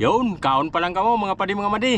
Yun, kaon pa lang kamo mga padi mga madi.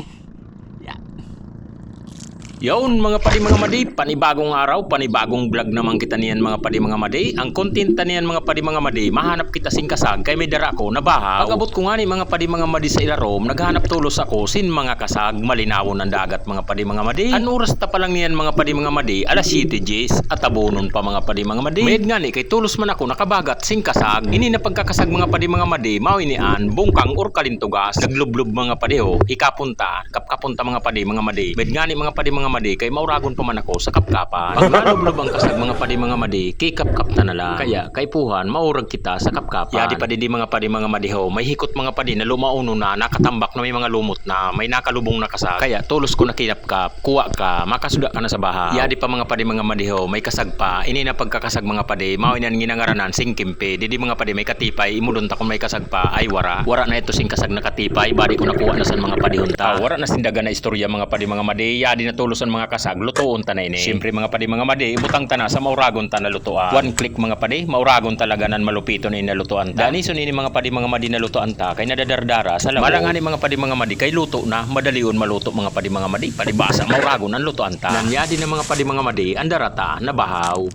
Yun mga padi mga madi, panibagong araw, panibagong vlog naman kita niyan mga padi mga madi. Ang content niyan mga padi mga madi, mahanap kita sing kasag kay may dara ko na bahaw. Pag-abot ko nga ni mga padi mga madi sa ilarom, naghanap tulos ako sin mga kasag, malinawon ang dagat mga padi mga madi. An oras ta pa lang niyan mga padi mga madi, alas 7 Gs at abonon pa mga padi mga madi. Med nga ni kay tulos man ako nakabagat sing kasag. Ini na pagkakasag mga padi mga madi, mawinian, bungkang or kalintugas, naglublob mga padi ho, ikapunta, kapkapunta mga padi mga madi. Med nga ni mga padi mga madi kay mauragon pa man ako sa kapkapan. Pag nalublob ang kasag mga padi mga madi, kay kapkap na lang. Kaya kay puhan maurag kita sa kapkapan. Yadi pa di mga padi mga madi ho, may hikot mga padi na lumauno na nakatambak na may mga lumot na may nakalubong na kasag. Kaya tulos ko na kinapkap, kuha ka, makasuda ka na sa baha. Yadi pa mga padi mga madi ho, may kasag pa. Ini na pagkakasag mga padi, mao inan ginangaranan sing kimpe. Didi mga padi may katipay, imudon ta kung may kasag pa ay wara. Wara na ito sing kasag na katipay, badi ko nakuha na san mga padi hunta. Wara na sindaga na istorya mga padi mga madi, yadi na tulusan mga kasag, lutoon ta na ini. Siyempre mga padi mga madi, ibutang ta na sa mauragon ta na lutoan. One click mga padi, mauragon talaga nan malupito ni nalutoan ta. Dani sun ini mga padi mga madi na lutoan ta, kay nadadardara sa labo. Malangani mga padi mga madi, kay luto na, madalion maluto mga padi mga madi, palibasa mauragon ang lutoan ta. Nanyadi na mga padi mga madi, andarata na bahaw.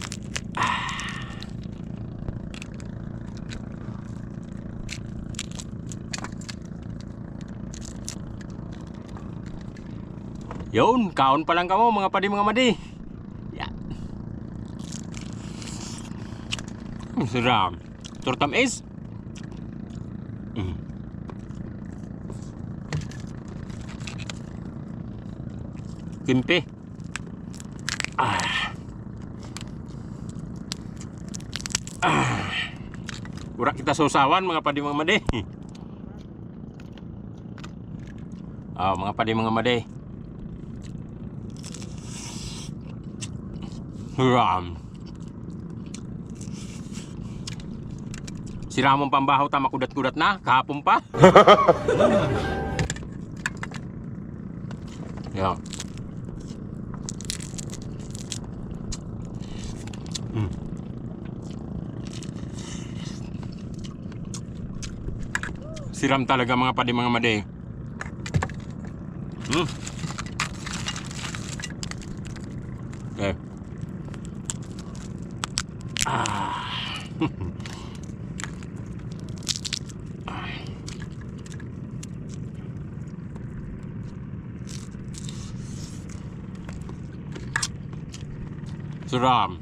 Yun, kaon pa lang kamo mga padi mga madi. Sarap. Turtam is. Kimpi. Urak kita sausawan mga padi mga madi. Mga padi mga madi. Ram. Si Ramon pambahaw ta makudat-kudat na kahapon pa. Yeah. Siram talaga mga padi mga madi. Okay. Sarap.